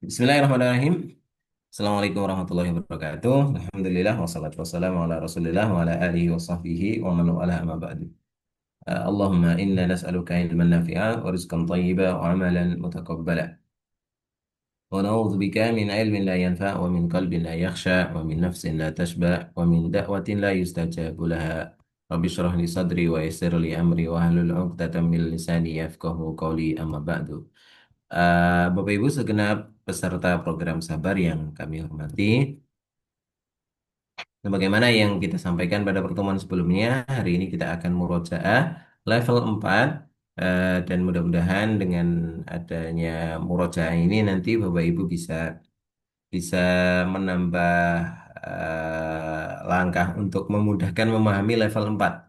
Bismillahirrahmanirrahim. Assalamualaikum warahmatullahi wabarakatuh. Alhamdulillah wassalatu wassalamu ala Rasulillah wa ala alihi wa sahbihi wa man wala amma ba'du. Allahumma inna nas'aluka ilman nafi'a wa rizqan thayyiba wa amalan mutaqabbala. Wa na'udzu bika min ilmin la yanfa' wa min qalbin la yakhsha wa min nafsin la tashba' wa min da'watin la yustajabu laha. Rabbi shrah li sadri wa yassir li amri wa hlul 'uqdatam min lisani yafqahu qawli amma ba'du. Bapak Ibu segenap peserta program Sabar yang kami hormati, sebagaimana yang kita sampaikan pada pertemuan sebelumnya, hari ini kita akan murojaah level 4, dan mudah-mudahan dengan adanya murojaah ini nanti Bapak Ibu bisa bisa menambah langkah untuk memudahkan memahami level 4.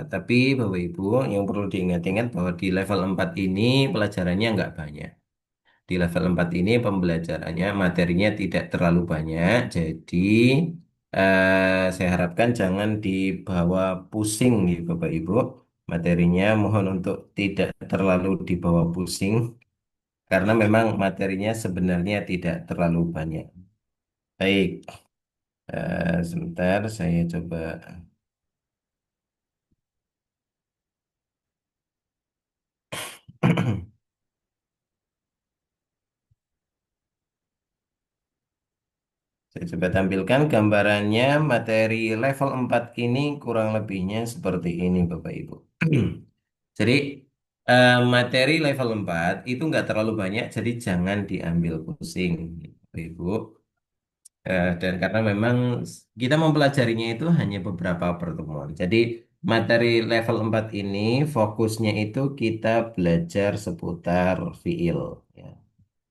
Tapi Bapak Ibu yang perlu diingat-ingat bahwa di level 4 ini pelajarannya nggak banyak. Di level 4 ini pembelajarannya, materinya tidak terlalu banyak, jadi saya harapkan jangan dibawa pusing nih Bapak Ibu. Materinya mohon untuk tidak terlalu dibawa pusing, karena memang materinya sebenarnya tidak terlalu banyak. Baik, sebentar saya coba. Saya coba tampilkan gambarannya, materi level 4 ini kurang lebihnya seperti ini Bapak Ibu. Jadi materi level 4 itu nggak terlalu banyak, jadi jangan diambil pusing, Bapak Ibu. Dan karena memang kita mempelajarinya itu hanya beberapa pertemuan. Jadi materi level 4 ini fokusnya itu kita belajar seputar fiil. Ya.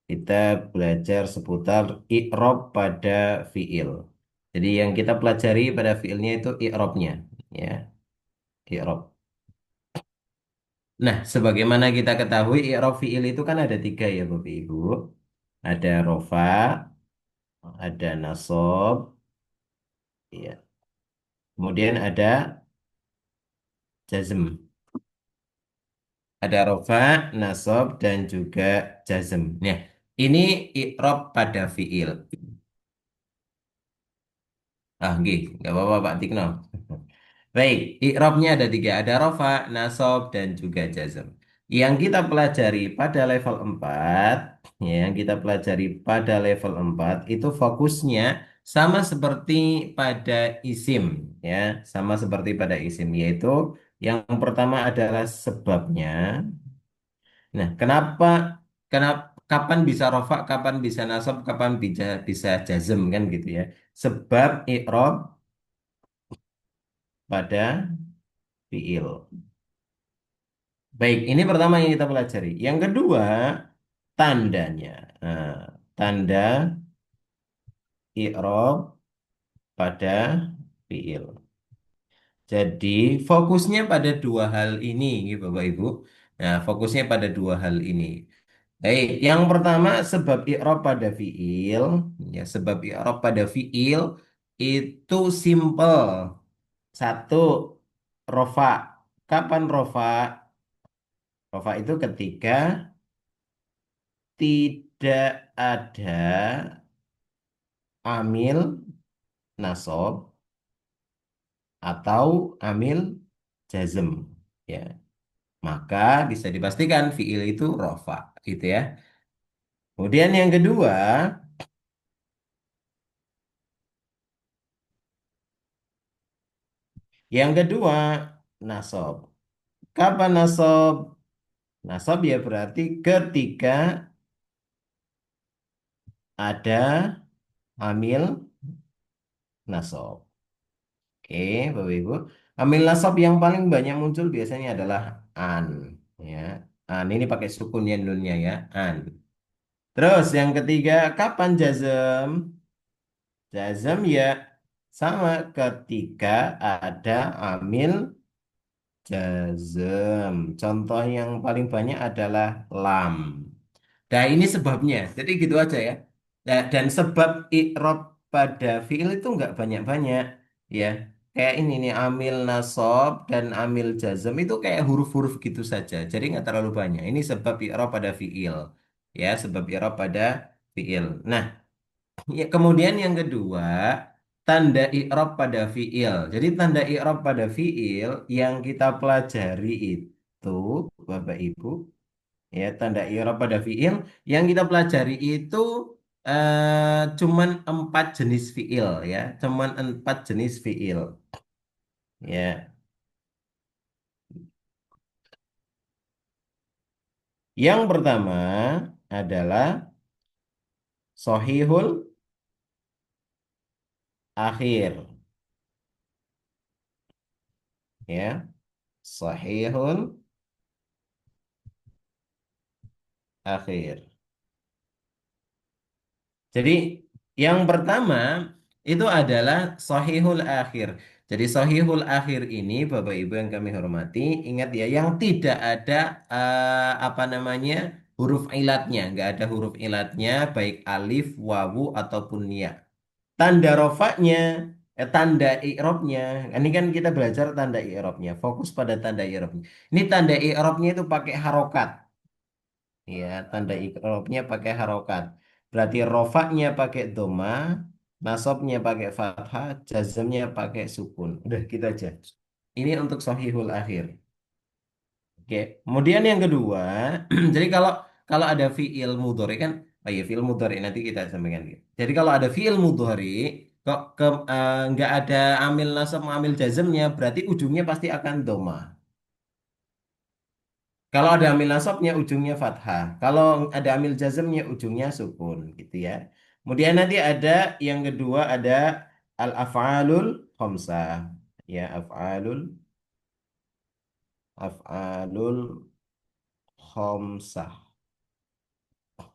Kita belajar seputar i'rab pada fiil. Jadi yang kita pelajari pada fiilnya itu i'rabnya. Ya, i'rab. Nah, sebagaimana kita ketahui, i'rab fiil itu kan ada tiga ya, Bapak Ibu. Ada rofa, ada nasab, ya. Kemudian ada jazm. Ada rofa, nasab, dan juga jazm. Nah, ini i'rab pada fiil. Ah, nggih, nggak apa-apa Pak Tikno. Baik, i'rabnya ada tiga, ada rofa, nasab, dan juga jazm. Yang kita pelajari pada level 4, ya, yang kita pelajari pada level 4 itu fokusnya sama seperti pada isim, ya, sama seperti pada isim, yaitu yang pertama adalah sebabnya. Nah, kenapa, kapan bisa rofa, kapan bisa nasab, kapan bisa jazm kan gitu ya. Sebab i'rab pada fiil. Baik, ini pertama yang kita pelajari. Yang kedua, tandanya. Nah, tanda i'rab pada fiil. Jadi, fokusnya pada dua hal ini, gitu, Bapak Ibu. Nah, fokusnya pada dua hal ini. Baik, yang pertama sebab i'rab pada fiil, ya sebab i'rab pada fiil itu simple. Satu, rofa. Kapan rofa? Rofa itu ketika tidak ada amil nasab atau amil jazm, ya, maka bisa dipastikan fiil itu rofa gitu ya. Kemudian yang kedua nasab. Kapan nasab? Nasab ya berarti ketika ada amil nasab. Oke, Bapak Ibu. Amil nasab yang paling banyak muncul biasanya adalah an, ya. An ini pakai sukunnya nunnya ya, an. Terus yang ketiga, kapan jazm? Jazm ya sama ketika ada amil jazm. Contoh yang paling banyak adalah lam. Nah, ini sebabnya. Jadi gitu aja ya. Nah, dan sebab i'rab pada fiil itu nggak banyak-banyak ya. Kayak ini nih amil nasab dan amil jazm itu kayak huruf-huruf gitu saja. Jadi nggak terlalu banyak. Ini sebab i'rab pada fiil. ya sebab i'rab pada fiil. Nah, ya, kemudian yang kedua, tanda i'rab pada fiil. Jadi tanda i'rab pada fiil yang kita pelajari itu, Bapak Ibu, ya tanda i'rab pada fiil yang kita pelajari itu cuman 4 jenis fiil ya, cuman 4 jenis fiil. Ya, yang pertama adalah sohihul akhir, ya, sohihul akhir. Jadi yang pertama itu adalah sohihul akhir. Jadi sohihul akhir ini Bapak Ibu yang kami hormati, ingat ya, yang tidak ada apa namanya huruf ilatnya, nggak ada huruf ilatnya, baik alif, wawu ataupun ya. Tanda rofaknya, tanda i'robnya, ini kan kita belajar tanda i'robnya, fokus pada tanda i'robnya. Ini tanda i'robnya itu pakai harokat. Ya, tanda ikrobnya pakai harokat. Berarti rofaknya pakai doma, nasobnya pakai fathah, jazmnya pakai sukun. Udah gitu aja. Ini untuk sahihul akhir. Oke. Kemudian yang kedua, jadi kalau kalau ada fiil mudhari kan, oh iya fiil mudhari nanti kita sampaikan. Jadi kalau ada fiil mudhari kok nggak ada amil nasab, amil jazmnya, berarti ujungnya pasti akan doma. Kalau ada amil nasabnya ujungnya fathah. Kalau ada amil jazmnya ujungnya sukun gitu ya. Kemudian nanti ada yang kedua ada al-af'alul khamsah. Ya, af'alul khamsah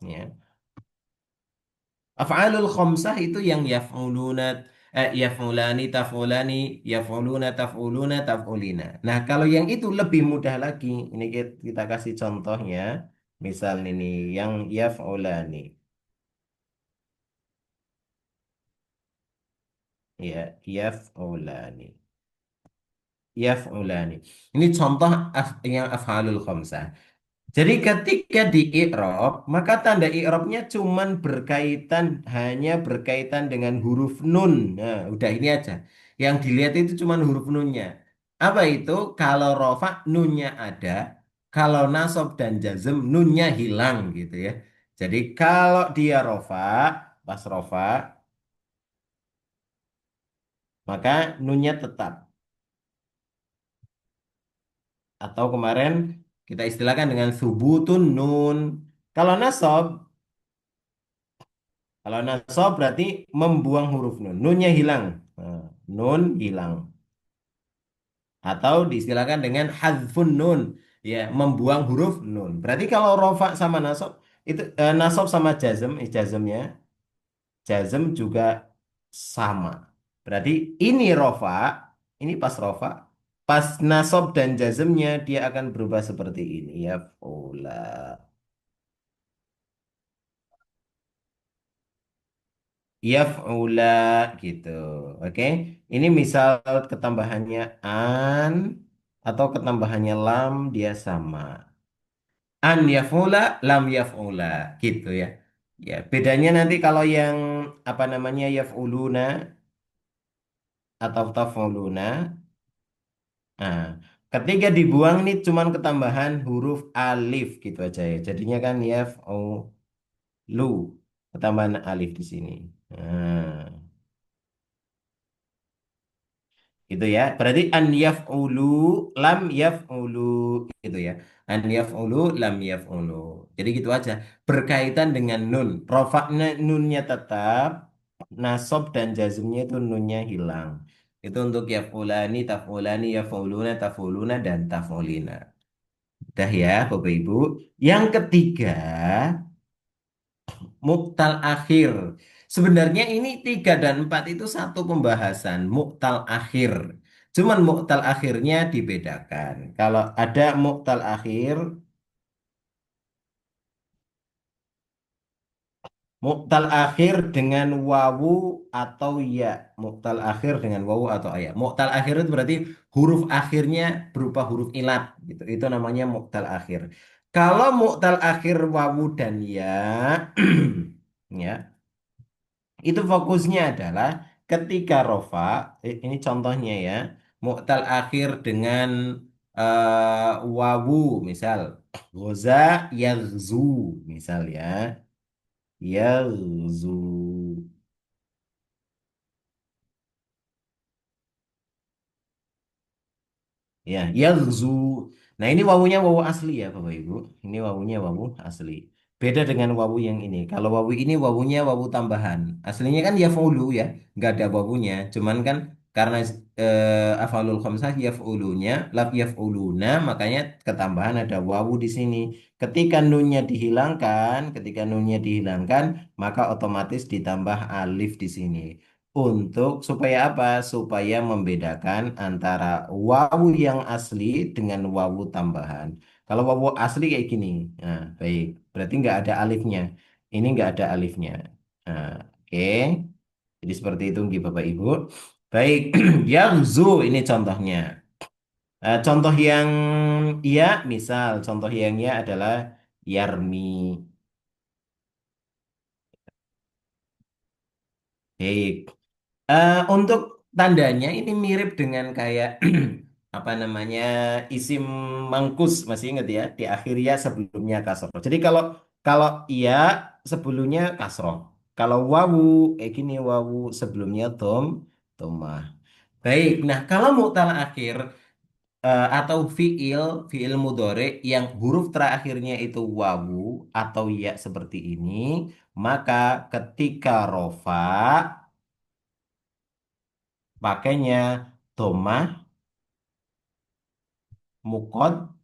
ya. Af'alul khamsah itu yang yaf'uluna yaf'ulani taf'ulani yaf'uluna taf'uluna taf'ulina. Nah, kalau yang itu lebih mudah lagi. Ini kita kasih contohnya. Misal ini yang yaf'ulani. Ya, yaf'ulani. Yaf'ulani. Ini contoh yang af'alul khamsah. Jadi ketika di i'rab, maka tanda i'rabnya cuman berkaitan hanya berkaitan dengan huruf nun. Nah, udah ini aja. Yang dilihat itu cuman huruf nunnya. Apa itu? Kalau rofa nunnya ada, kalau nasab dan jazm nunnya hilang gitu ya. Jadi kalau dia rofa, pas rofa, maka nunnya tetap. Atau kemarin kita istilahkan dengan subutun nun. Kalau nasab, kalau nasab berarti membuang huruf nun. Nunnya hilang. Nah, nun hilang. Atau diistilahkan dengan hadfun nun. Ya, membuang huruf nun. Berarti kalau rofa sama nasab, itu nasab sama jazm, jazmnya, jazm juga sama. Berarti ini rofa, ini pas rofa, pas nasab dan jazmnya dia akan berubah seperti ini. Ya, fula. Yaf'ula gitu. Oke. Ini misal ketambahannya an atau ketambahannya lam dia sama. An yaf'ula, lam yaf'ula gitu ya. Ya, bedanya nanti kalau yang apa namanya yaf'uluna atau taf'uluna. Nah, ketika dibuang nih cuman ketambahan huruf alif gitu aja ya. Jadinya kan yaf'ulu ketambahan alif di sini. Nah, gitu ya. Berarti an yaf'ulu lam yaf'ulu gitu ya. An yaf'ulu lam yaf'ulu. Jadi gitu aja. Berkaitan dengan nun. Rofaknya nunnya tetap, nasab dan jazmnya itu nunnya hilang. Itu untuk yaf'ulani, taf'ulani, yaf'uluna, taf'uluna dan taf'ulina. Udah ya, Bapak Ibu. Yang ketiga, Muktal akhir. Sebenarnya ini 3 dan 4 itu satu pembahasan. Muktal akhir. Cuman muktal akhirnya dibedakan. Kalau ada muktal akhir, muktal akhir dengan wawu atau ya. Muktal akhir dengan wawu atau ya. Muktal akhir itu berarti huruf akhirnya berupa huruf ilat. Gitu. Itu namanya muktal akhir. Kalau mu'tal akhir wawu dan ya, ya, itu fokusnya adalah ketika rofa, ini contohnya ya, mu'tal akhir dengan wawu, misal, goza yaghzu, misal ya, yaghzu. Ya, yaghzu. Nah, ini wawunya wawu asli ya, Bapak Ibu. Ini wawunya wawu asli. Beda dengan wawu yang ini. Kalau wawu ini wawunya wawu tambahan. Aslinya kan yaf'ulu ya, nggak ada wawunya. Cuman kan karena af'alul khamsah yaf'ulunya, laf yaf'uluna, makanya ketambahan ada wawu di sini. Ketika nunnya dihilangkan, maka otomatis ditambah alif di sini. Untuk supaya apa? Supaya membedakan antara wawu yang asli dengan wawu tambahan. Kalau wawu asli kayak gini, nah baik, berarti nggak ada alifnya. Ini nggak ada alifnya. Nah, oke, jadi seperti itu nggih, Bapak Ibu. Baik, Yangzu ini contohnya. Contoh yang iya, misal contoh yang iya adalah Yarmi. Baik. Untuk tandanya ini mirip dengan kayak apa namanya isim mangkus, masih ingat ya, di akhir ya sebelumnya kasroh. Jadi kalau kalau iya sebelumnya kasroh. Kalau wawu gini, wawu sebelumnya tomah. Baik. Nah, kalau mu'tal akhir atau fiil mudhari yang huruf terakhirnya itu wawu atau ya seperti ini, maka ketika rofa pakainya domah muqaddaro.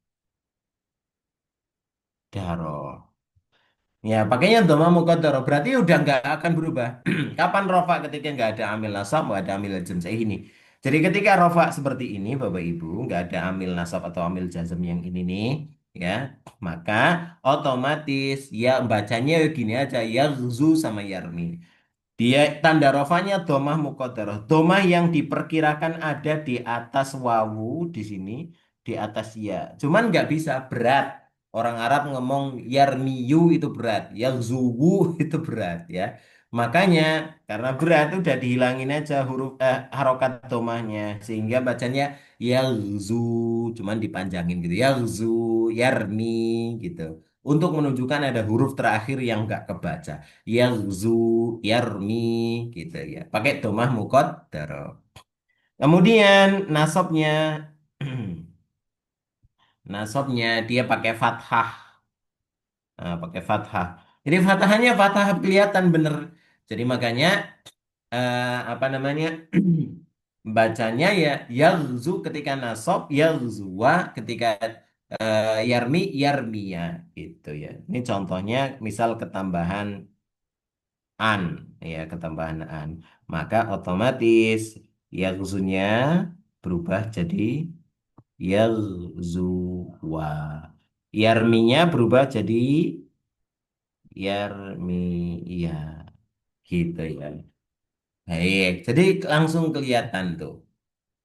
Ya, pakainya domah muqaddaro. Berarti udah nggak akan berubah. Kapan rofa ketika nggak ada amil nasab, nggak ada amil jazm saya ini. Jadi ketika rofa seperti ini, Bapak Ibu, nggak ada amil nasab atau amil jazm yang ini nih, ya, maka otomatis ya bacanya gini aja, yarzu sama yarmi. Dia tanda rofanya domah muqaddarah. Domah yang diperkirakan ada di atas wawu di sini, di atas ya. Cuman nggak bisa berat. Orang Arab ngomong yarmiyu itu berat, yarzuwu itu berat ya. Makanya karena berat udah dihilangin aja huruf harokat domahnya sehingga bacanya yarzu, cuman dipanjangin gitu. Yarzu, yarmi gitu. Untuk menunjukkan ada huruf terakhir yang nggak kebaca. Yaghzu, yarmi gitu ya. Pakai domah muqaddar. Kemudian nasabnya nasabnya dia pakai fathah. Nah, pakai fathah. Jadi fathahnya fathah kelihatan bener. Jadi makanya apa namanya? Bacanya ya yaghzu ketika nasab, yaghzuwa ketika yarmi, yarmiya gitu ya. Ini contohnya misal ketambahan an ya ketambahan an maka otomatis yaghzunya berubah jadi yaghzuwa yarminya berubah jadi yarmiya gitu ya. Baik, jadi langsung kelihatan tuh.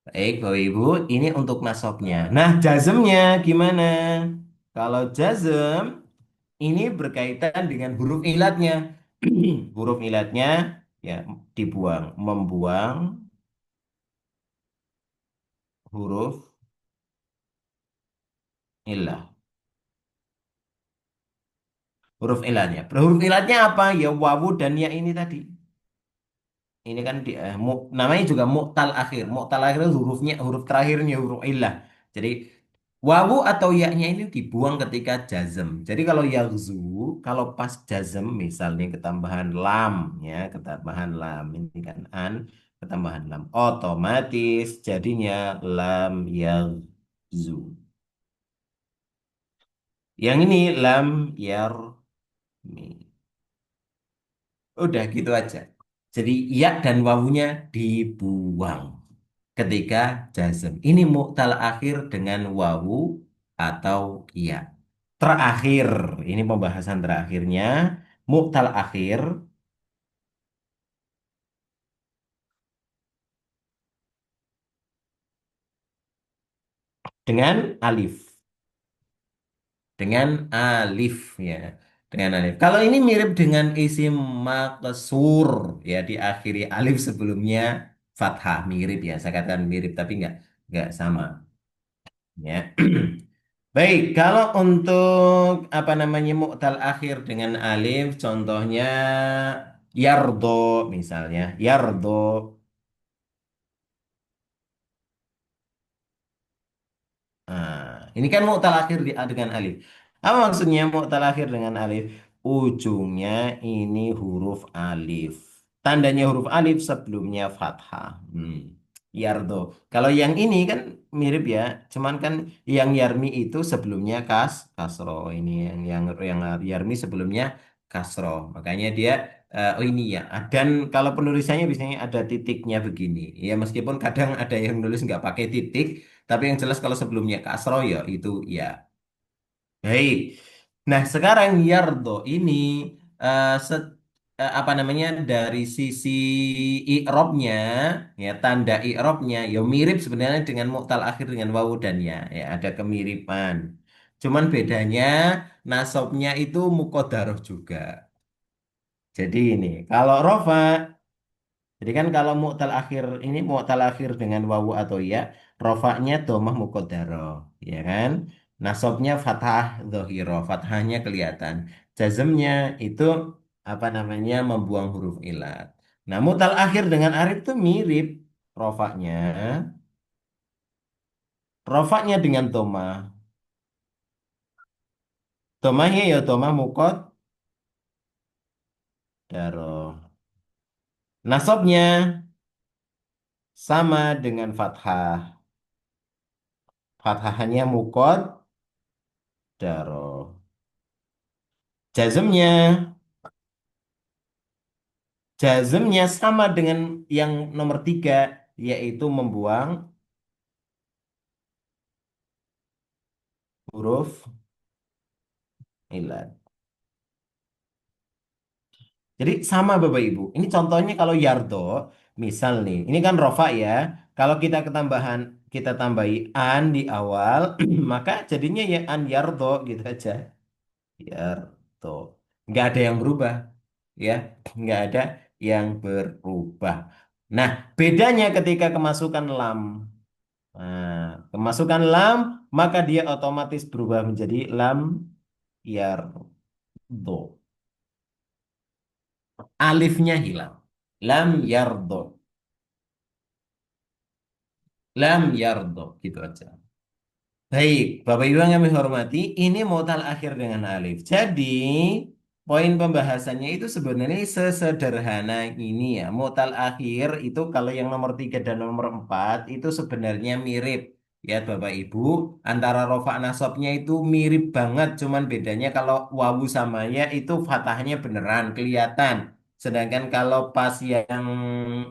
Baik, Bapak Ibu, ini untuk nasabnya. Nah, jazmnya gimana? Kalau jazm ini berkaitan dengan huruf ilatnya. Huruf ilatnya ya dibuang, membuang huruf ilah. Huruf ilatnya. Huruf ilatnya apa? Ya wawu dan ya ini tadi. Ini kan namanya juga mu'tal akhir. Mu'tal akhir itu hurufnya, huruf terakhirnya huruf ilah. Jadi wawu atau ya-nya ini dibuang ketika jazm. Jadi kalau yaghzu, kalau pas jazm misalnya ketambahan lam ya, ketambahan lam ini kan an, ketambahan lam otomatis jadinya lam yaghzu. Yang ini lam yarmi. Udah gitu aja. Jadi ya dan wawunya dibuang ketika jazm. Ini mu'tal akhir dengan wawu atau ya. Terakhir, ini pembahasan terakhirnya. Mu'tal akhir dengan alif. dengan alif ya. Dengan alif. Kalau ini mirip dengan isim maksur ya diakhiri alif sebelumnya fathah mirip ya. Saya katakan mirip tapi nggak sama ya. Baik, kalau untuk apa namanya mu'tal akhir dengan alif, contohnya yardo misalnya, yardo. Ini kan mu'tal akhir dengan alif. Apa maksudnya mu'tal akhir dengan alif? Ujungnya ini huruf alif. Tandanya huruf alif sebelumnya fathah. Yardo. Kalau yang ini kan mirip ya, cuman kan yang Yarmi itu sebelumnya kasro. Ini yang Yarmi sebelumnya kasro. Makanya dia oh ini ya. Dan kalau penulisannya biasanya ada titiknya begini. Ya meskipun kadang ada yang nulis nggak pakai titik. Tapi yang jelas kalau sebelumnya kasro ya itu ya. Baik. Nah, sekarang Yardo ini apa namanya dari sisi i'robnya ya tanda i'robnya ya mirip sebenarnya dengan mu'tal akhir dengan wawu dan ya ada kemiripan. Cuman bedanya nasabnya itu muqaddarah juga. Jadi ini kalau rofa jadi kan kalau mu'tal akhir ini mu'tal akhir dengan wawu atau ya, rofaknya domah muqaddarah, ya kan? Nasabnya fathah dhohiro, fathahnya kelihatan. Jazmnya itu apa namanya membuang huruf ilat. Nah, mu'tal akhir dengan arif itu mirip rofaknya, rofaknya dengan domah. Domahnya ya domah muqaddarah. Nasabnya sama dengan fathah. Fathahnya muqaddarah. Jazmnya Jazmnya sama dengan yang nomor tiga, yaitu membuang huruf ilat. Jadi sama Bapak Ibu. Ini contohnya kalau Yardo, misal nih, ini kan rofa ya. Kalau kita tambahi an di awal, maka jadinya ya an Yardo gitu aja. Yardo. Nggak ada yang berubah, ya. Nggak ada yang berubah. Nah, bedanya ketika kemasukan lam. Nah, kemasukan lam, maka dia otomatis berubah menjadi lam yardo. Alifnya hilang. Lam yardo. Lam yardo. Gitu aja. Baik, Bapak Ibu yang kami hormati, ini mutal akhir dengan alif. Jadi, poin pembahasannya itu sebenarnya sesederhana ini ya. Mutal akhir itu kalau yang nomor 3 dan nomor 4 itu sebenarnya mirip. Ya, Bapak Ibu, antara rofa nasabnya itu mirip banget. Cuman bedanya kalau wawu sama ya itu fathahnya beneran kelihatan. Sedangkan kalau pas yang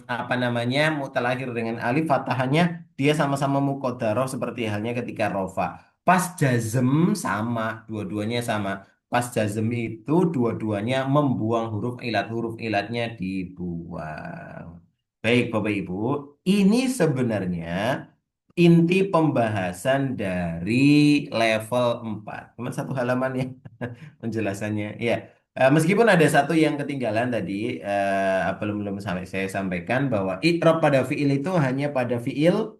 apa namanya mutal akhir dengan alif fathahnya dia sama-sama muqaddarah seperti halnya ketika rofa. Pas jazm sama, dua-duanya sama. Pas jazm itu dua-duanya membuang huruf ilat. Huruf ilatnya dibuang. Baik, Bapak Ibu. Ini sebenarnya inti pembahasan dari level 4. Cuma satu halaman ya penjelasannya. Ya, meskipun ada satu yang ketinggalan tadi, belum belum sampai saya sampaikan bahwa i'rab pada fiil itu hanya pada fiil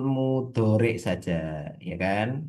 mudhari saja, ya kan?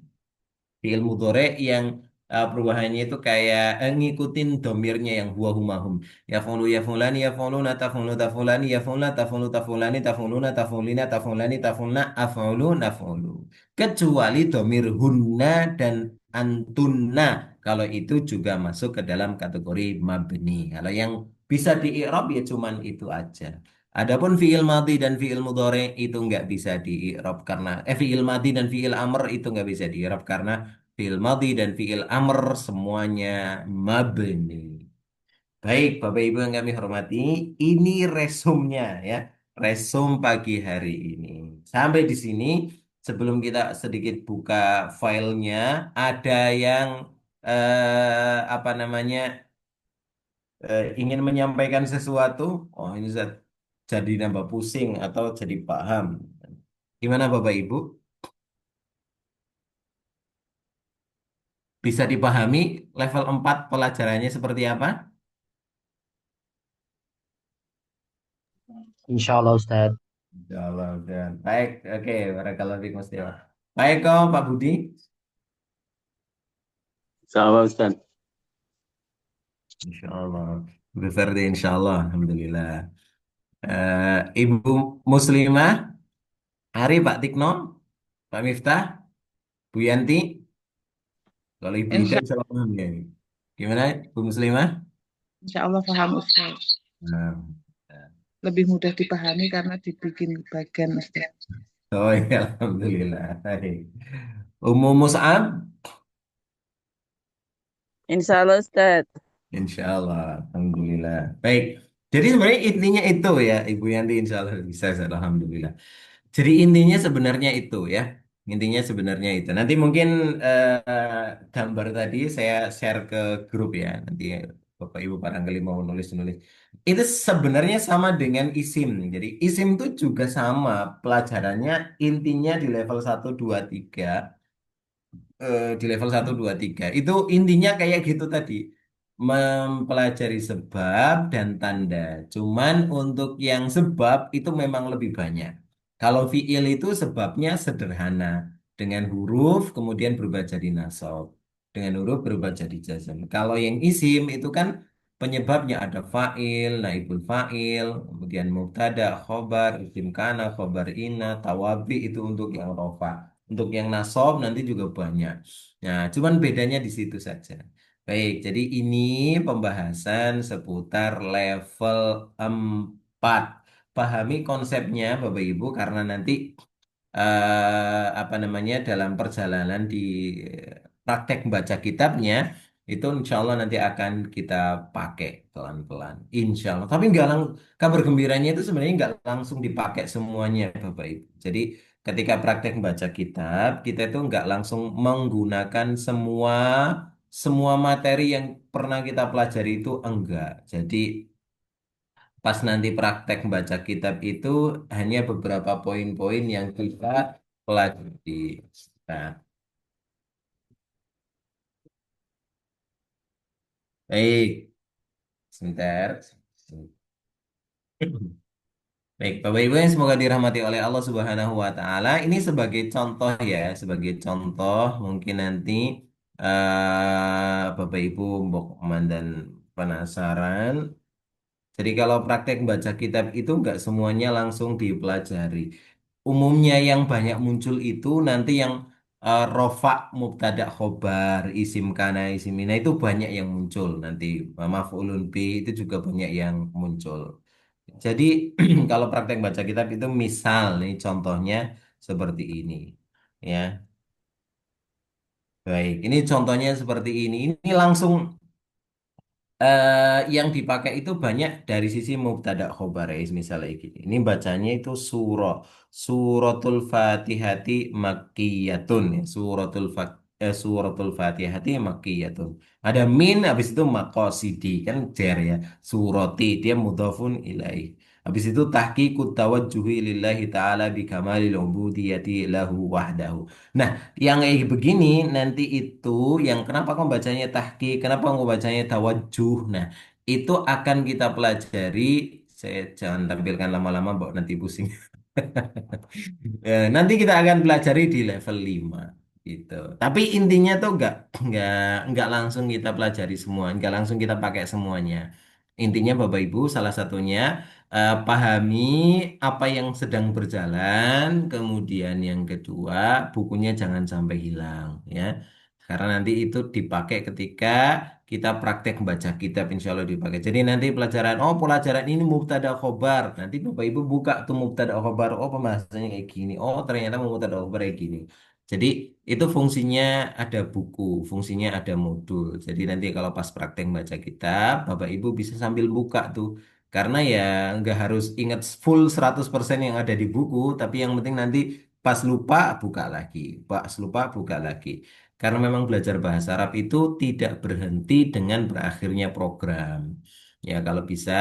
Fiil mudhari yang perubahannya itu kayak ngikutin domirnya yang huwa huma hum. Ya fulani ya fuluna tafulu tafulani ya fulna tafulu tafulani tafuluna tafulina tafulani tafulna afulu nafulu. Kecuali domir hunna dan antunna. Kalau itu juga masuk ke dalam kategori mabni. Kalau yang bisa di i'rab ya cuman itu aja. Adapun fiil madi dan fiil mudhari itu nggak bisa di i'rab karena fiil madi dan fiil amr itu nggak bisa di i'rab karena fiil madi dan fiil amr semuanya mabni. Baik, Bapak Ibu yang kami hormati, ini resumnya ya, resum pagi hari ini. Sampai di sini, sebelum kita sedikit buka filenya, ada yang apa namanya ingin menyampaikan sesuatu? Oh, ini jadi nambah pusing atau jadi paham. Gimana Bapak Ibu? Bisa dipahami level 4 pelajarannya seperti apa? Insya Allah Ustadz. Insya Allah, dan baik, oke, barakallahu fiikum Mas Dewa. Baik kok, Pak Budi. Sama Ustadz. Insya Allah. Berarti insya Allah, Alhamdulillah. Ibu Muslimah, Hari Pak Tikno, Pak Miftah, Bu Yanti. Kalau Ibu Ida, Insya, insya Allah paham ya. Gimana, Bu Muslimah? insya Allah paham Ustaz. Nah, Lebih mudah dipahami karena dibikin bagan Ustaz. oh ya, Alhamdulillah. Baik. Umum Mus'ab, Insya Allah Ustaz. insya Allah, Alhamdulillah. Baik. Jadi sebenarnya intinya itu ya, Ibu Yanti, insya Allah bisa, Alhamdulillah. Jadi intinya sebenarnya itu ya. Intinya sebenarnya itu. Nanti mungkin gambar tadi saya share ke grup ya. Nanti Bapak Ibu barangkali mau nulis-nulis. Itu sebenarnya sama dengan ISIM. Jadi ISIM itu juga sama pelajarannya intinya di level 1, 2, 3 di level 1, 2, 3 itu intinya kayak gitu tadi, mempelajari sebab dan tanda. Cuman untuk yang sebab itu memang lebih banyak. Kalau fiil itu sebabnya sederhana, dengan huruf kemudian berubah jadi nasab, dengan huruf berubah jadi jazm. Kalau yang isim itu kan penyebabnya ada fa'il, naibul fa'il, kemudian mubtada, khobar, isim kana, khobar ina, tawabi itu untuk yang rofa. Untuk yang nasab nanti juga banyak. Nah, cuman bedanya di situ saja. Baik, jadi ini pembahasan seputar level 4. Pahami konsepnya Bapak Ibu karena nanti apa namanya dalam perjalanan di praktek membaca kitabnya itu insya Allah nanti akan kita pakai pelan-pelan. Insya Allah. Tapi nggak kabar gembiranya itu sebenarnya nggak langsung dipakai semuanya Bapak Ibu. Jadi ketika praktek membaca kitab, kita itu nggak langsung menggunakan semua materi yang pernah kita pelajari itu enggak. Jadi pas nanti praktek membaca kitab itu hanya beberapa poin-poin yang kita pelajari. Nah, baik, sebentar. Baik, Bapak Ibu yang semoga dirahmati oleh Allah Subhanahu wa taala. Ini sebagai contoh ya, sebagai contoh mungkin nanti Bapak Ibu mbok dan penasaran. Jadi kalau praktek baca kitab itu nggak semuanya langsung dipelajari. Umumnya yang banyak muncul itu nanti yang rofa, mubtada, khobar, isim kana, isim mina itu banyak yang muncul nanti. Maf'ulun bih itu juga banyak yang muncul. Jadi kalau praktek baca kitab itu misal nih contohnya seperti ini. Ya, baik. Ini contohnya seperti ini. Ini langsung yang dipakai itu banyak dari sisi mubtada khobarais misalnya gini. Ini bacanya itu suratul Fatihati makkiyatun ya. Suratul Fatihati makkiyatun. Ada min habis itu maqasidi kan jer ya. Surati dia mudhafun ilaih. Habis itu tahqiqut tawajjuhi lillahi ta'ala bi kamalil ubudiyati lahu wahdahu. Nah, yang kayak begini nanti itu yang kenapa kau bacanya tahqiq, kenapa kau bacanya tawajjuh. Nah, itu akan kita pelajari. Saya jangan tampilkan lama-lama, Mbok, nanti pusing. Nanti kita akan pelajari di level 5 gitu. Tapi intinya tuh nggak nggak langsung kita pelajari semua, nggak langsung kita pakai semuanya. Intinya Bapak Ibu salah satunya pahami apa yang sedang berjalan, kemudian yang kedua bukunya jangan sampai hilang ya. Karena nanti itu dipakai ketika kita praktek membaca kitab insya Allah dipakai. Jadi nanti pelajaran, oh pelajaran ini mubtada khobar. Nanti Bapak Ibu buka tuh mubtada khobar, oh pembahasannya kayak gini. Oh ternyata mubtada khobar kayak gini. Jadi itu fungsinya ada buku, fungsinya ada modul. Jadi nanti kalau pas praktek baca kitab, Bapak Ibu bisa sambil buka tuh. Karena ya nggak harus ingat full 100% yang ada di buku, tapi yang penting nanti pas lupa buka lagi, pas lupa buka lagi. Karena memang belajar bahasa Arab itu tidak berhenti dengan berakhirnya program. Ya kalau bisa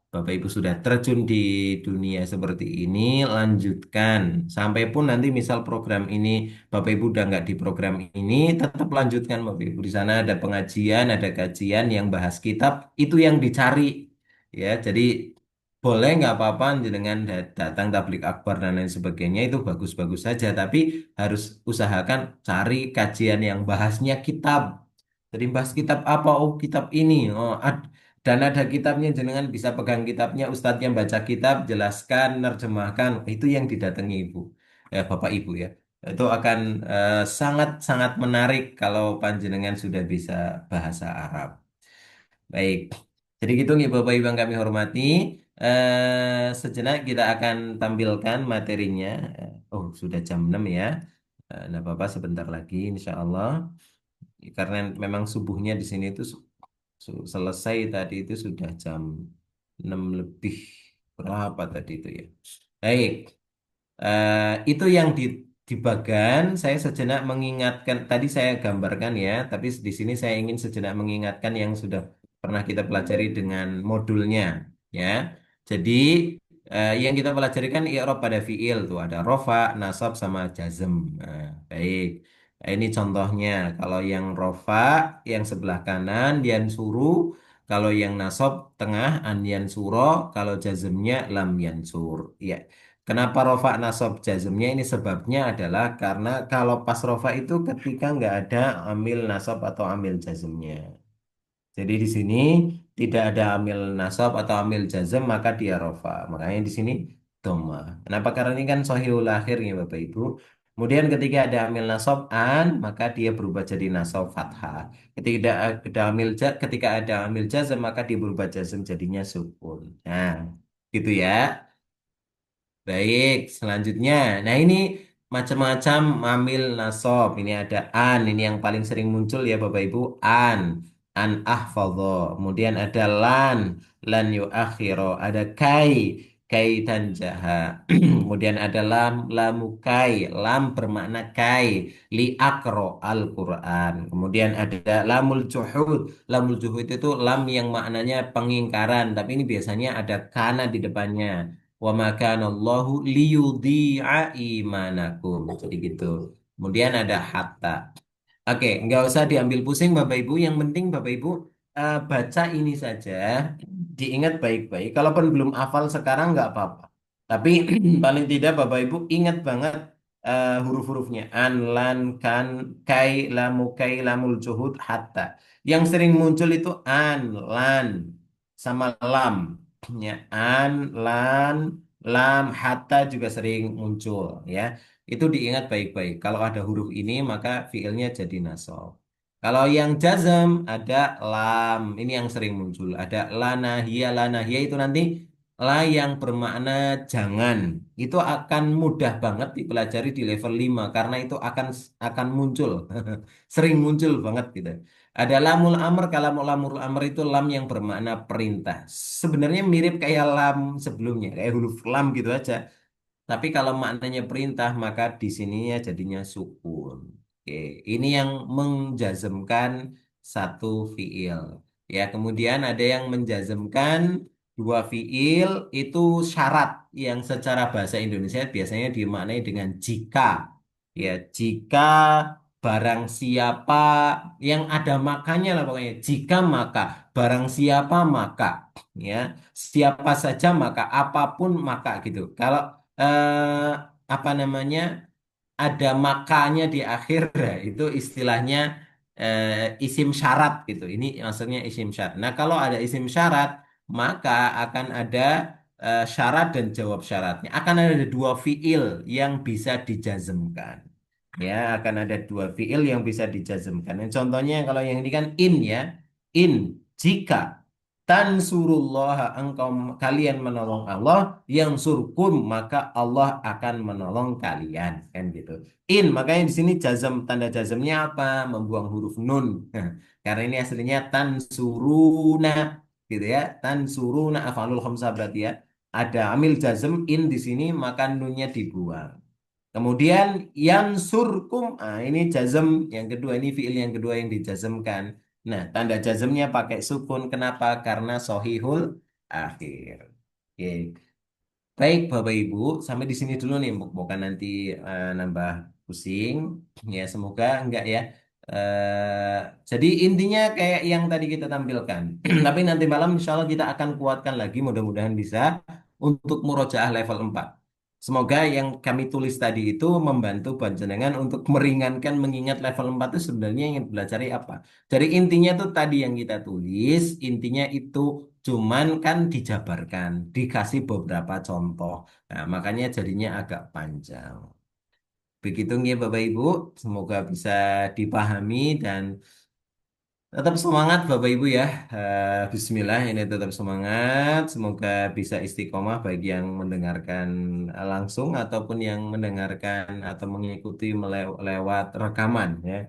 Bapak Ibu sudah terjun di dunia seperti ini, lanjutkan. Sampai pun nanti misal program ini, Bapak Ibu udah nggak di program ini, tetap lanjutkan Bapak Ibu. Di sana ada pengajian, ada kajian yang bahas kitab, itu yang dicari. Ya, jadi boleh nggak apa-apa dengan datang tablik akbar dan lain sebagainya itu bagus-bagus saja, tapi harus usahakan cari kajian yang bahasnya kitab. Jadi bahas kitab apa? Oh, kitab ini. Oh, dan ada kitabnya, jenengan bisa pegang kitabnya, ustadznya baca kitab, jelaskan, nerjemahkan. Itu yang didatangi Ibu, Bapak Ibu ya. Itu akan sangat-sangat menarik kalau panjenengan sudah bisa bahasa Arab. Baik. Jadi gitu nih Bapak Ibu yang kami hormati. Sejenak kita akan tampilkan materinya. Oh, sudah jam 6 ya. Nah, Bapak sebentar lagi insya Allah. Karena memang subuhnya di sini itu selesai tadi itu sudah jam 6 lebih berapa tadi itu ya. Baik, itu yang di bagan saya sejenak mengingatkan tadi saya gambarkan ya, tapi di sini saya ingin sejenak mengingatkan yang sudah pernah kita pelajari dengan modulnya ya. Jadi yang kita pelajari kan i'rab pada fiil tuh ada rofa, nasab sama jazm. Nah, baik. Nah, ini contohnya. Kalau yang rofa yang sebelah kanan dian suruh, kalau yang nasab tengah an yansuro, kalau jazmnya lam yansur. Ya. Kenapa rofa nasab jazmnya ini sebabnya adalah karena kalau pas rofa itu ketika nggak ada amil nasab atau amil jazmnya. Jadi di sini tidak ada amil nasab atau amil jazm maka dia rofa. Makanya di sini doma. Kenapa? Karena ini kan sahihul akhir ya Bapak Ibu. Kemudian ketika ada amil nasab an maka dia berubah jadi nasab fathah. Ketika ada amil jazm maka dia berubah jazm jadinya sukun. Nah, gitu ya. Baik, selanjutnya. Nah, ini macam-macam amil nasab. Ini ada an, ini yang paling sering muncul ya Bapak Ibu. An ahfadho. Kemudian ada lan yuakhiro. Ada kai tanjaha. Kemudian ada lamukai, lam bermakna kai, li akro al-Quran. Kemudian ada lamul juhud itu lam yang maknanya pengingkaran, tapi ini biasanya ada kana di depannya. Wa ma kana Allahu liyudhi'a imanakum. Jadi gitu. Kemudian ada hatta. Oke, nggak usah diambil pusing Bapak Ibu. Yang penting Bapak Ibu baca ini saja, diingat baik-baik. Kalaupun belum hafal sekarang nggak apa-apa. Tapi paling tidak Bapak Ibu ingat banget huruf-hurufnya. An, lan, kan, kai, lamul juhud, hatta. Yang sering muncul itu an, lan, sama lam. Ya, an, lan, lam, hatta juga sering muncul. Ya. Itu diingat baik-baik. Kalau ada huruf ini maka fiilnya jadi nasab. Kalau yang jazm ada lam. Ini yang sering muncul. Ada lanahia itu nanti la yang bermakna jangan. Itu akan mudah banget dipelajari di level 5 karena itu akan muncul. Sering muncul banget gitu. Ada lamul amr, kalau lamul amr itu lam yang bermakna perintah. Sebenarnya mirip kayak lam sebelumnya, kayak huruf lam gitu aja. Tapi kalau maknanya perintah, maka di sininya jadinya sukun. Oke, ini yang menjazmkan satu fiil. Ya, kemudian ada yang menjazmkan dua fiil itu syarat yang secara bahasa Indonesia biasanya dimaknai dengan jika. Ya, jika barang siapa yang ada makanya lah pokoknya. Jika maka, barang siapa maka. Ya, siapa saja maka, apapun maka gitu. Kalau eh, apa namanya ada makanya di akhir itu istilahnya isim syarat gitu. Ini maksudnya isim syarat. Nah, kalau ada isim syarat maka akan ada syarat dan jawab syaratnya. Akan ada dua fiil yang bisa dijazmkan. Ya, akan ada dua fiil yang bisa dijazmkan. Nah, contohnya kalau yang ini kan in ya. In jika tansurullah engkau kalian menolong Allah yang surkum maka Allah akan menolong kalian kan gitu. In makanya di sini jazm tanda jazmnya apa? Membuang huruf nun. Karena ini aslinya tansuruna gitu ya. Tansuruna afalul khamsah berarti ya. Ada amil jazm in di sini maka nunnya dibuang. Kemudian yansurkum, ini jazm yang kedua, ini fiil yang kedua yang dijazmkan. Nah, tanda jazmnya pakai sukun. Kenapa? Karena sohihul akhir. Oke. Baik, Bapak Ibu, sampai di sini dulu nih, bukan nanti nambah pusing. Ya, semoga enggak ya. Eh, jadi intinya kayak yang tadi kita tampilkan. Tapi nanti malam insya Allah kita akan kuatkan lagi, mudah-mudahan bisa untuk murojaah level 4. Semoga yang kami tulis tadi itu membantu panjenengan untuk meringankan mengingat level 4 itu sebenarnya ingin belajar apa. Jadi intinya tuh tadi yang kita tulis, intinya itu cuman kan dijabarkan, dikasih beberapa contoh. Nah, makanya jadinya agak panjang. Begitu nih Bapak Ibu, semoga bisa dipahami dan tetap semangat Bapak Ibu ya. Bismillah ini tetap semangat. Semoga bisa istiqomah bagi yang mendengarkan langsung ataupun yang mendengarkan atau mengikuti lewat rekaman ya.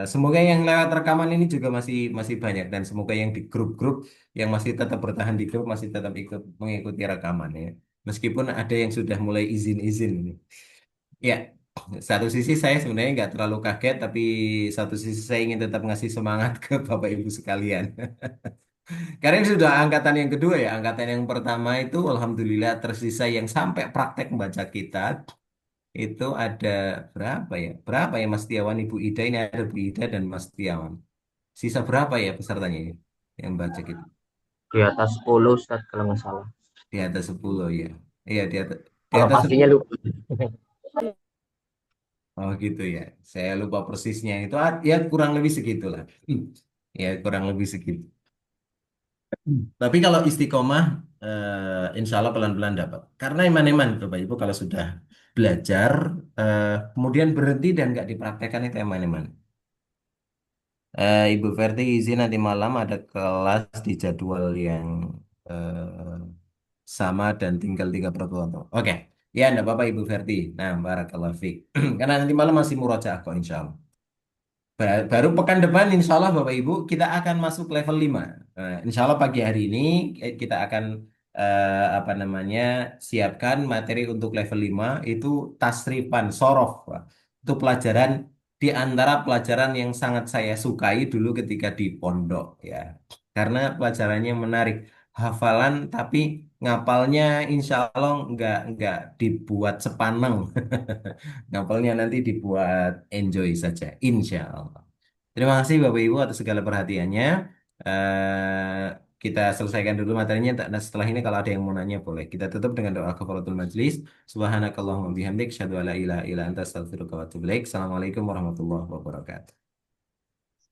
Semoga yang lewat rekaman ini juga masih masih banyak dan semoga yang di grup-grup yang masih tetap bertahan di grup masih tetap ikut mengikuti rekaman ya. Meskipun ada yang sudah mulai izin-izin ini. Ya, satu sisi saya sebenarnya nggak terlalu kaget, tapi satu sisi saya ingin tetap ngasih semangat ke Bapak Ibu sekalian. Karena ini sudah angkatan yang kedua ya, angkatan yang pertama itu Alhamdulillah tersisa yang sampai praktek membaca kitab itu ada berapa ya? Berapa ya Mas Tiawan, Ibu Ida ini ada Bu Ida dan Mas Tiawan. Sisa berapa ya pesertanya ini yang baca kitab? Di atas 10 Ustadz kalau nggak salah. Di atas 10 ya. Iya di Kalau atas pastinya 10. lupa. Oh gitu ya. Saya lupa persisnya itu ya kurang lebih segitulah. Ya kurang lebih segitu. Tapi kalau istiqomah, insya Allah pelan-pelan dapat. Karena eman-eman, Bapak Ibu, kalau sudah belajar, kemudian berhenti dan nggak dipraktekkan itu eman-eman. Ibu Verti izin nanti malam ada kelas di jadwal yang eh, sama dan tinggal 3 per 2. Oke, ya enggak apa-apa Ibu Verti. Nah, barakallahu fiik. Karena nanti malam masih murojaah kok insya Allah. Baru pekan depan, insya Allah Bapak Ibu, kita akan masuk level 5. Insya Allah pagi hari ini kita akan apa namanya siapkan materi untuk level 5 itu tasrifan, sorof. Wah. Itu pelajaran di antara pelajaran yang sangat saya sukai dulu ketika di pondok ya. Karena pelajarannya menarik. Hafalan tapi ngapalnya insya Allah nggak dibuat sepaneng. Ngapalnya nanti dibuat enjoy saja, insya Allah. Terima kasih Bapak Ibu atas segala perhatiannya. Eh, kita selesaikan dulu materinya. Nah, setelah ini kalau ada yang mau nanya boleh. Kita tutup dengan doa kafaratul majlis. Subhanakallahumma bihamdik. Asyhadu an la ilaha illa anta astaghfiruka wa atubu ilaik. Assalamualaikum warahmatullahi wabarakatuh.